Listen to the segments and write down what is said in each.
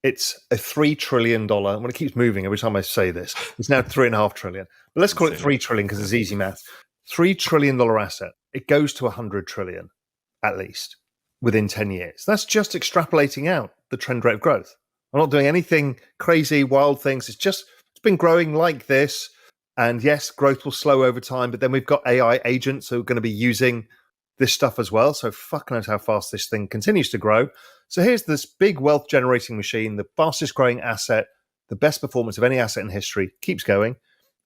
It's a $3 trillion. Well, it keeps moving every time I say this. It's now $3.5 trillion. But let's call it $3 trillion because it's easy math. $3 trillion asset. It goes to $100 trillion at least within 10 years. That's just extrapolating out the trend rate of growth. I'm not doing anything crazy, wild things. It's been growing like this. And yes, growth will slow over time. But then we've got AI agents who are going to be using this stuff as well. So fuck knows how fast this thing continues to grow. So here's this big wealth generating machine, the fastest growing asset, the best performance of any asset in history, keeps going.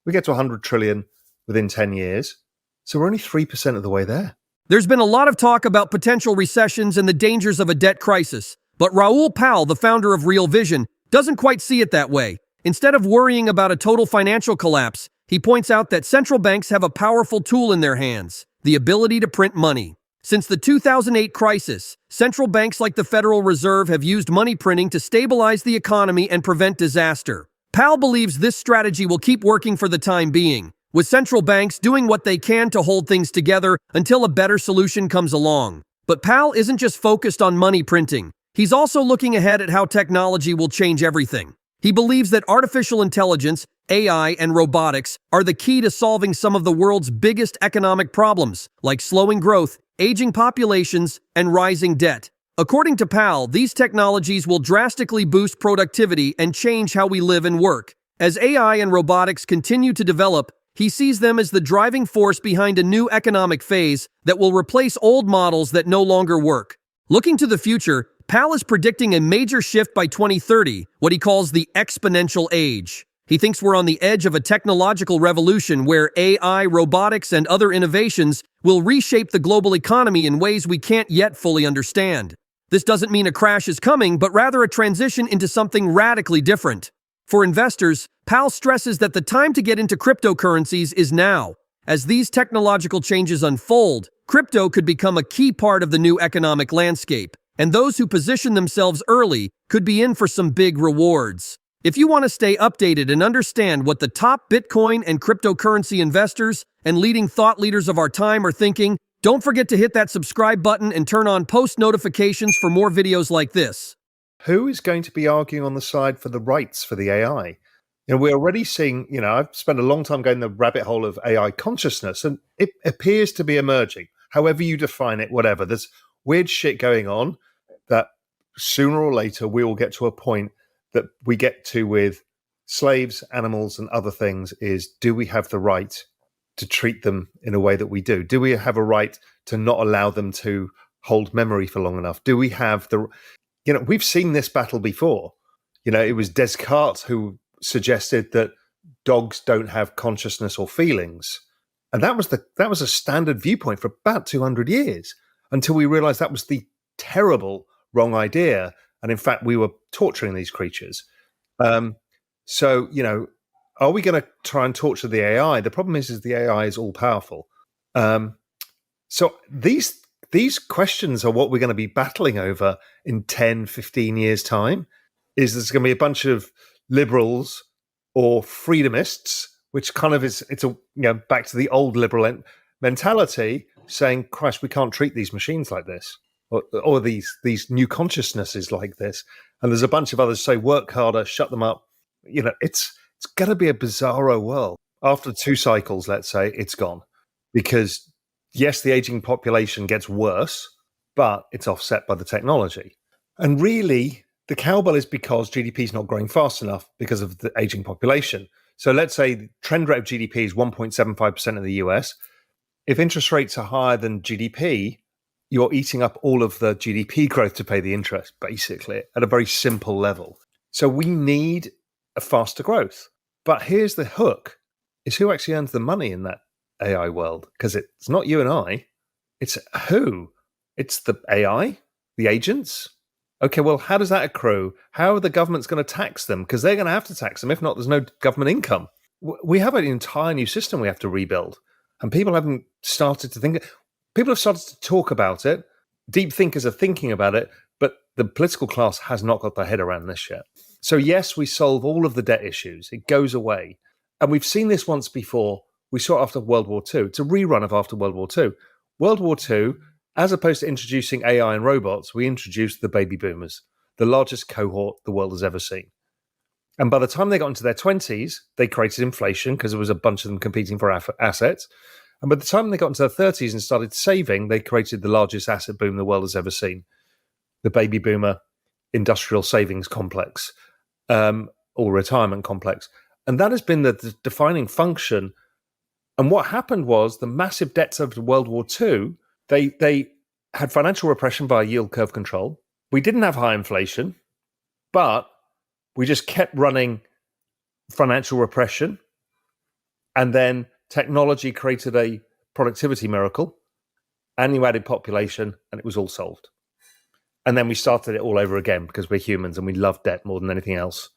We get to 100 trillion within 10 years. So we're only 3% of the way there. There's been a lot of talk about potential recessions and the dangers of a debt crisis. But Raoul, the founder of Real Vision, doesn't quite see it that way. Instead of worrying about a total financial collapse, he points out that central banks have a powerful tool in their hands: the ability to print money. Since the 2008 crisis, central banks like the Federal Reserve have used money printing to stabilize the economy and prevent disaster. Powell believes this strategy will keep working for the time being, with central banks doing what they can to hold things together until a better solution comes along. But Powell isn't just focused on money printing. He's also looking ahead at how technology will change everything. He believes that artificial intelligence, AI, and robotics are the key to solving some of the world's biggest economic problems, like slowing growth, aging populations, and rising debt. According to Powell, these technologies will drastically boost productivity and change how we live and work. As AI and robotics continue to develop, he sees them as the driving force behind a new economic phase that will replace old models that no longer work. Looking to the future, Powell is predicting a major shift by 2030, what he calls the exponential age. He thinks we're on the edge of a technological revolution where AI, robotics, and other innovations will reshape the global economy in ways we can't yet fully understand. This doesn't mean a crash is coming, but rather a transition into something radically different. For investors, Powell stresses that the time to get into cryptocurrencies is now. As these technological changes unfold, crypto could become a key part of the new economic landscape, and those who position themselves early could be in for some big rewards. If you want to stay updated and understand what the top Bitcoin and cryptocurrency investors and leading thought leaders of our time are thinking, don't forget to hit that subscribe button and turn on post notifications for more videos like this. Who is going to be arguing on the side for the rights for the AI? We're already seeing, I've spent a long time going the rabbit hole of AI consciousness, and it appears to be emerging. However you define it, whatever. There's weird shit going on that sooner or later we will get to a point that we get to with slaves, animals, and other things is, do we have the right to treat them in a way that we do? Do we have a right to not allow them to hold memory for long enough? Do we have the... we've seen this battle before. It was Descartes who suggested that dogs don't have consciousness or feelings. And that was a standard viewpoint for about 200 years until we realized that was the terrible wrong idea. And in fact, we were torturing these creatures. So, are we going to try and torture the AI? The problem is the AI is all powerful. So these questions are what we're going to be battling over in 10, 15 years' time. Is there's going to be a bunch of liberals or freedomists, which kind of it's back to the old liberal mentality, saying, Christ, we can't treat these machines like this. Or these new consciousnesses like this. And there's a bunch of others say, work harder, shut them up. It's going to be a bizarro world. After 2 cycles, let's say, it's gone. Because, yes, the aging population gets worse, but it's offset by the technology. And really, the cowbell is because GDP is not growing fast enough because of the aging population. So let's say the trend rate of GDP is 1.75% in the US. If interest rates are higher than GDP, you're eating up all of the GDP growth to pay the interest, basically, at a very simple level. So we need a faster growth. But here's the hook, is who actually earns the money in that AI world? Because it's not you and I. It's who? It's the AI, the agents. Okay, well, how does that accrue? How are the governments going to tax them? Because they're going to have to tax them. If not, there's no government income. We have an entire new system we have to rebuild. And people haven't started to think... People have started to talk about it. Deep thinkers are thinking about it, but the political class has not got their head around this yet. So yes, we solve all of the debt issues. It goes away. And we've seen this once before. We saw it after World War II. It's a rerun of after World War II. World War II, as opposed to introducing AI and robots, we introduced the baby boomers. the largest cohort the world has ever seen. And by the time they got into their 20s, they created inflation because there was a bunch of them competing for assets. And by the time they got into their 30s and started saving, they created the largest asset boom the world has ever seen. The baby boomer industrial savings complex, or retirement complex. And that has been the defining function. And what happened was the massive debts of World War II, they had financial repression via yield curve control. We didn't have high inflation, but we just kept running financial repression. And then technology created a productivity miracle, and you added population, and it was all solved. And then we started it all over again because we're humans and we love debt more than anything else.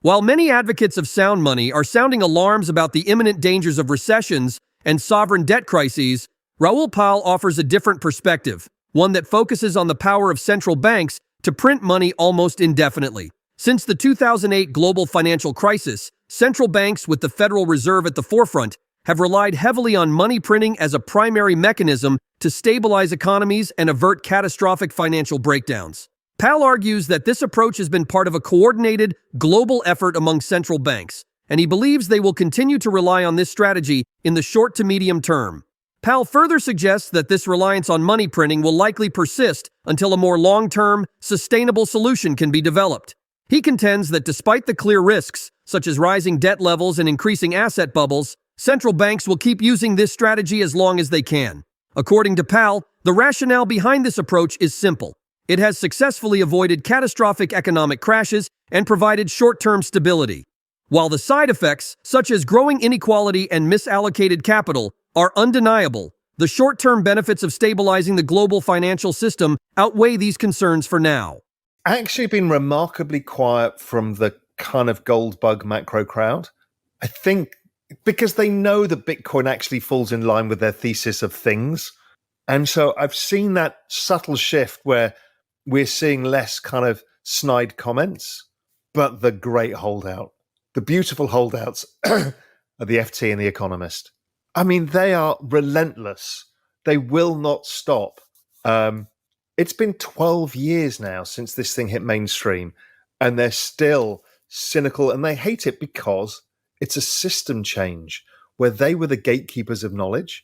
While many advocates of sound money are sounding alarms about the imminent dangers of recessions and sovereign debt crises, Raoul Pal offers a different perspective, one that focuses on the power of central banks to print money almost indefinitely. Since the 2008 global financial crisis, central banks, with the Federal Reserve at the forefront, have relied heavily on money printing as a primary mechanism to stabilize economies and avert catastrophic financial breakdowns. Pal argues that this approach has been part of a coordinated, global effort among central banks, and he believes they will continue to rely on this strategy in the short to medium term. Pal further suggests that this reliance on money printing will likely persist until a more long-term, sustainable solution can be developed. He contends that despite the clear risks, such as rising debt levels and increasing asset bubbles, central banks will keep using this strategy as long as they can. According to Pal, the rationale behind this approach is simple. It has successfully avoided catastrophic economic crashes and provided short-term stability. While the side effects, such as growing inequality and misallocated capital, are undeniable, the short-term benefits of stabilizing the global financial system outweigh these concerns for now. Actually been remarkably quiet from the kind of gold bug macro crowd. I think because they know that Bitcoin actually falls in line with their thesis of things. And so I've seen that subtle shift where we're seeing less kind of snide comments, but the great holdout, the beautiful holdouts are the FT and the Economist. I mean, they are relentless. They will not stop. It's been 12 years now since this thing hit mainstream, and they're still cynical, and they hate it because it's a system change where they were the gatekeepers of knowledge,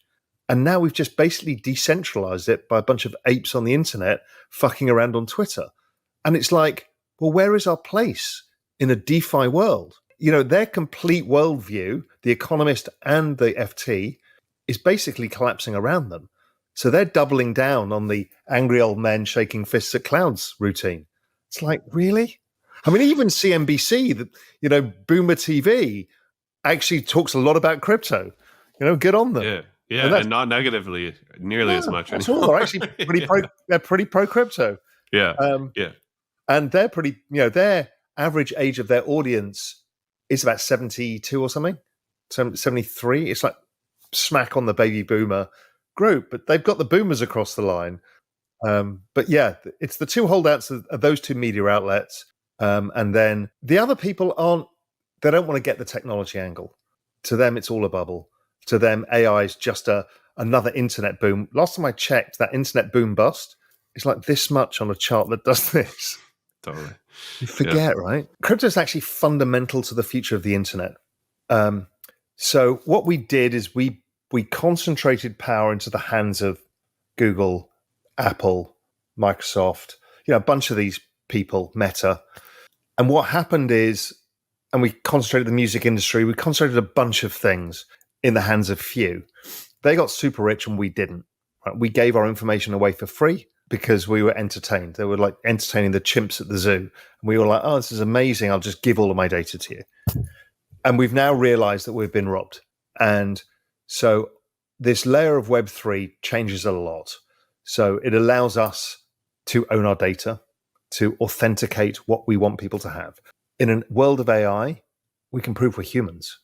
and now we've just basically decentralized it by a bunch of apes on the internet fucking around on Twitter. And it's like, well, where is our place in a DeFi world? You know, their complete worldview, the Economist and the FT, is basically collapsing around them. So they're doubling down on the angry old men shaking fists at clouds routine. It's like, really? I mean, even CNBC, Boomer TV, actually talks a lot about crypto. Good on them. Yeah, and not negatively nearly as much. At all. They're actually pretty pro. They're pretty pro crypto. Yeah, and they're pretty. Their average age of their audience is about 72 or something, 73. It's like smack on the baby boomer group, but they've got the boomers across the line. But yeah, it's the two holdouts of those two media outlets, and then the other people aren't. They don't want to get the technology angle. To them, it's all a bubble. To them, AI is just another internet boom. Last time I checked, that internet boom bust is like this much on a chart that does this. Totally. You forget, right? Crypto is actually fundamental to the future of the internet. So what we did is we concentrated power into the hands of Google, Apple, Microsoft, a bunch of these people, Meta. And what happened is, and we concentrated the music industry, we concentrated a bunch of things in the hands of few. They got super rich and we didn't. Right? We gave our information away for free because we were entertained. They were like entertaining the chimps at the zoo. And we were like, oh, this is amazing. I'll just give all of my data to you. And we've now realized that we've been robbed. And so this layer of Web3 changes a lot. So it allows us to own our data, to authenticate what we want people to have. In a world of AI, we can prove we're humans.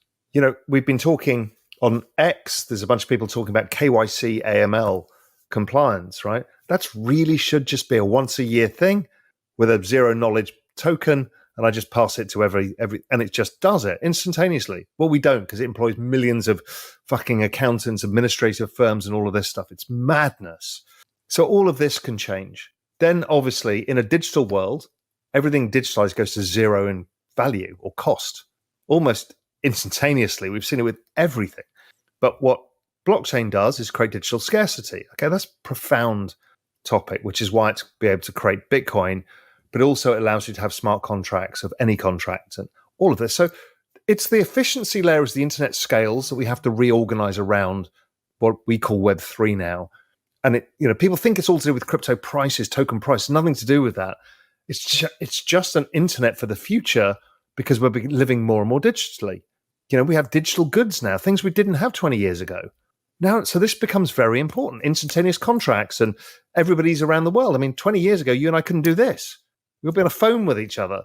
We've been talking on X, there's a bunch of people talking about KYC, AML compliance, right? That's really should just be a once a year thing with a zero knowledge token. And I just pass it to every, and it just does it instantaneously. Well, we don't, because it employs millions of fucking accountants, administrative firms, and all of this stuff. It's madness. So all of this can change. Then, obviously, in a digital world, everything digitalized goes to zero in value or cost almost instantaneously. We've seen it with everything. But what blockchain does is create digital scarcity. Okay, that's a profound topic, which is why it's be able to create Bitcoin, but also it allows you to have smart contracts of any contract and all of this. So it's the efficiency layer as the internet scales that we have to reorganize around what we call Web3 now. And people think it's all to do with crypto prices, token price, nothing to do with that. It's just an internet for the future because we're living more and more digitally. We have digital goods now, things we didn't have 20 years ago. Now, so this becomes very important. Instantaneous contracts and everybody's around the world. I mean, 20 years ago, you and I couldn't do this. We'll be on a phone with each other,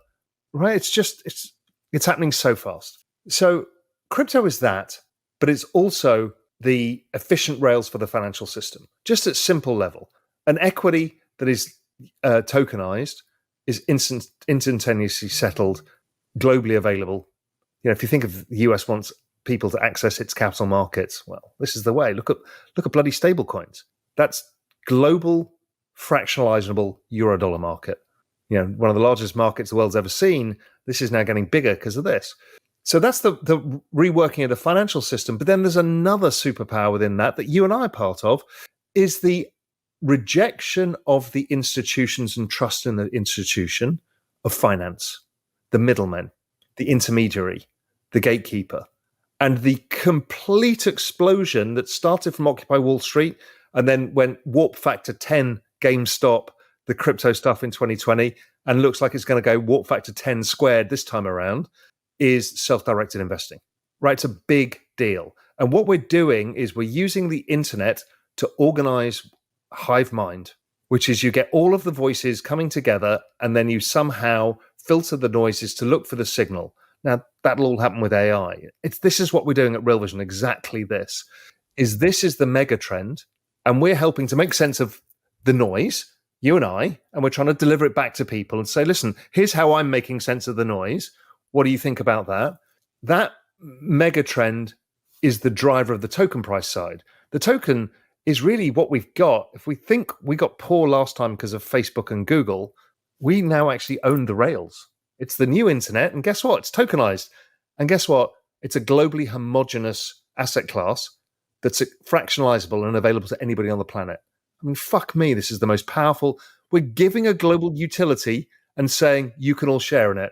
right? It's happening so fast. So crypto is that, but it's also the efficient rails for the financial system, just at simple level. An equity that is tokenized is instantaneously settled, globally available. If you think of the US wants people to access its capital markets, well, this is the way. Look at bloody stable coins. That's global fractionalizable euro-dollar market. One of the largest markets the world's ever seen. This is now getting bigger because of this. So that's the reworking of the financial system. But then there's another superpower within that you and I are part of, is the rejection of the institutions and trust in the institution of finance, the middleman, the intermediary, the gatekeeper, and the complete explosion that started from Occupy Wall Street and then went warp factor 10 GameStop, the crypto stuff in 2020, and looks like it's going to go warp factor 10 squared this time around, is self-directed investing, right? It's a big deal. And what we're doing is we're using the internet to organize hive mind, which is you get all of the voices coming together and then you somehow filter the noises to look for the signal. Now, that'll all happen with AI. This is what we're doing at Real Vision, exactly this. This is the mega trend, and we're helping to make sense of the noise, you and I, and we're trying to deliver it back to people and say, listen, here's how I'm making sense of the noise. What do you think about that? That mega trend is the driver of the token price side. The token is really what we've got. If we think we got poor last time because of Facebook and Google, we now actually own the rails. It's the new internet, and guess what? It's tokenized. And guess what? It's a globally homogenous asset class that's fractionalizable and available to anybody on the planet. I mean, fuck me, this is the most powerful. We're giving a global utility and saying you can all share in it.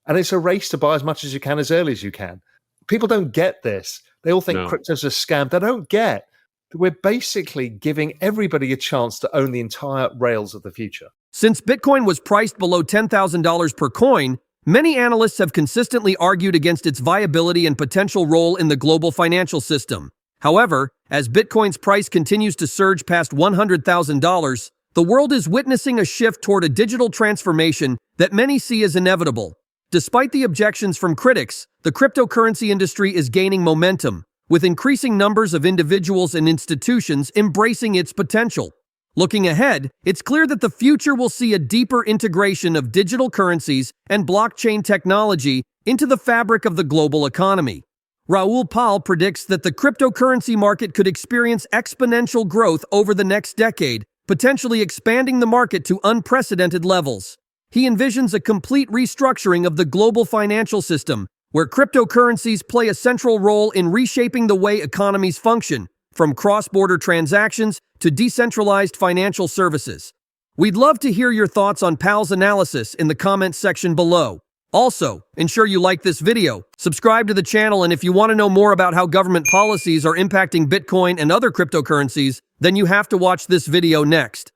And it's a race to buy as much as you can as early as you can. People don't get this. They all think crypto's a scam. They don't get that we're basically giving everybody a chance to own the entire rails of the future. Since Bitcoin was priced below $10,000 per coin, many analysts have consistently argued against its viability and potential role in the global financial system. However, as Bitcoin's price continues to surge past $100,000, the world is witnessing a shift toward a digital transformation that many see as inevitable. Despite the objections from critics, the cryptocurrency industry is gaining momentum, with increasing numbers of individuals and institutions embracing its potential. Looking ahead, it's clear that the future will see a deeper integration of digital currencies and blockchain technology into the fabric of the global economy. Raoul Pal predicts that the cryptocurrency market could experience exponential growth over the next decade, potentially expanding the market to unprecedented levels. He envisions a complete restructuring of the global financial system, where cryptocurrencies play a central role in reshaping the way economies function, from cross-border transactions to decentralized financial services. We'd love to hear your thoughts on Pal's analysis in the comments section below. Also, ensure you like this video, subscribe to the channel, and if you want to know more about how government policies are impacting Bitcoin and other cryptocurrencies, then you have to watch this video next.